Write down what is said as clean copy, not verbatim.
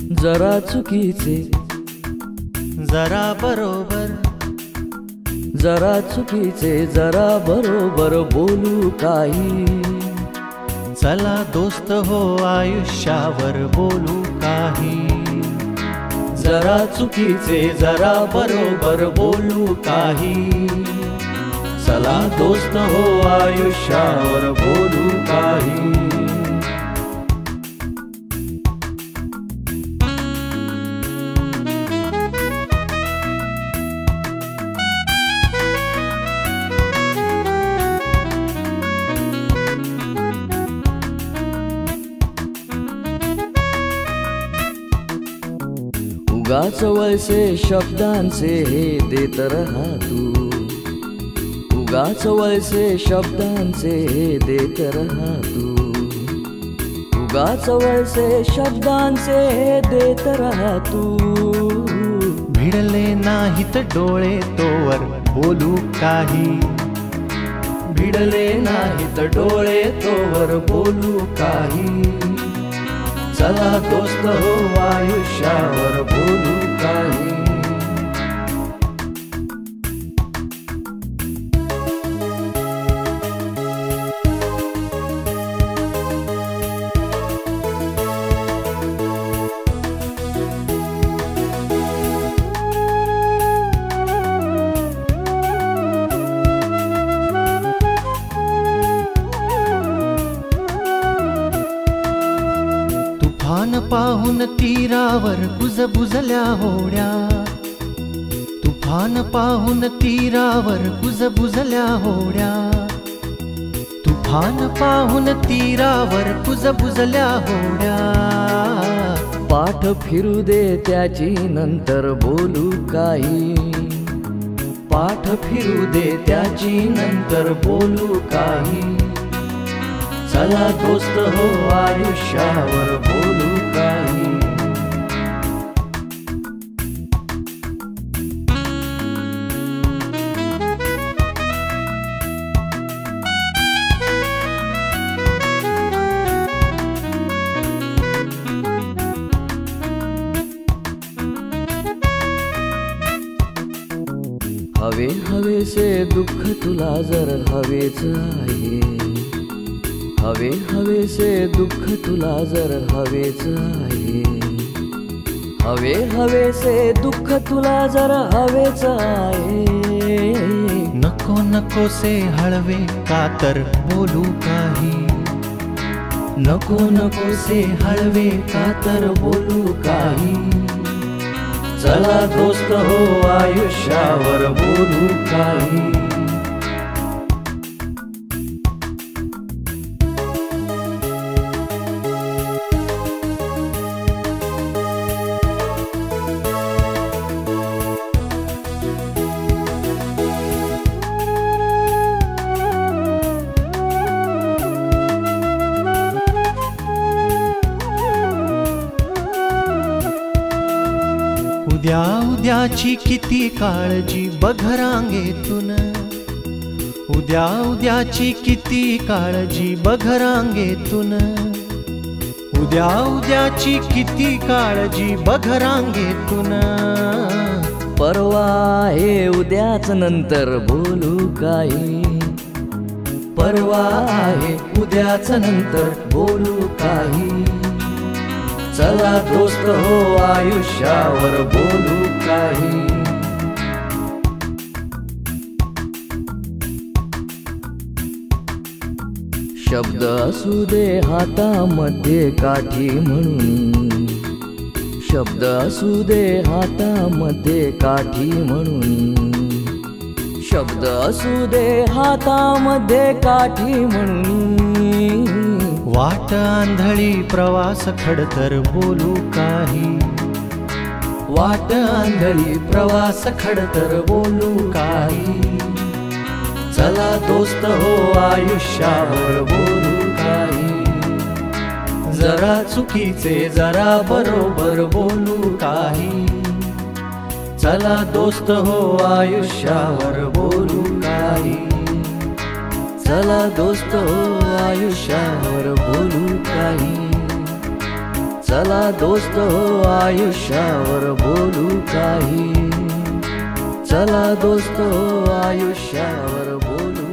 जरा चुकीचे जरा बरोबर, जरा चुकीचे जरा बरोबर बोलू काही. चला दोस्त हो आयुष्यावर बोलू काही. जरा चुकीचे जरा बरोबर बोलू काही. चला दोस्त हो आयुष्यावर बोलू काही. उगाच वळसे शब्दांचे हे देत रहा तू. उगाच वळसे शब्दांचे हे देत रहा तू. उगाच वळसे शब्दांचे हे देत रहा तू. भिडले नाहीत डोळे तोवर बोलू काही. भिडले नाहीत डोळे तोवर बोलू काही. चला दोस्त हो आयुष्यावर बोलू काही. तुफान पाहून तीरावर कुजबुजल्या होड्या. तुफान पाहून तीरावर कुजबुजल्या होड्या. तुफान पाहून तीरावर कुजबुजल्या होड्या. पाठ फिरू दे त्याची नंतर बोलू काही. पाठ फिरू दे त्याची नंतर बोलू काही. चला दोस्त हो आयुष्यावर बोलू काही. हवे हवेसे दुःख तुला जर हवेच आहे. हवे हवेसे दुःख तुला जर हवेच आहे. हवे हवेसे दुःख तुला जर हवेच आहे. नको नकोसे हळवे का तर बोलू काही. नको नकोसे हळवे का तर बोलू काही. चला दोस्त हो आयुष्यावर बोलू काही. उद्या उद्याची किती काळजी बघ रांगेतून. उद्या उद्याची किती काळजी बघ रांगेतून. उद्या उद्याची किती काळजी बघ रांगेतून. परवा आहे उद्याच नंतर बोलू काही. परवा आहे उद्याच नंतर बोलू काही. चला दोस्त हो आयुष्यावर बोलू काही. शब्द असू दे हातामध्ये काठी म्हणून. शब्द असू दे हातामध्ये काठी म्हणून. शब्द असू दे हातामध्ये काठी म्हणून. वाट आंधळी प्रवास खडतर बोलू काही. वाट आंधळी प्रवास खडतर बोलू काही. चला दोस्त हो आयुष्यावर बोलू काही. जरा चुकीचे जरा बरोबर बोलू काही. चला दोस्त हो आयुष्यावर बोलू काही. चला दोस्त हो आयुष्यावर बोलू काही. चला दोस्त हो आयुष्यावर बोलू काही. चला दोस्त हो आयुष्यावर बोलू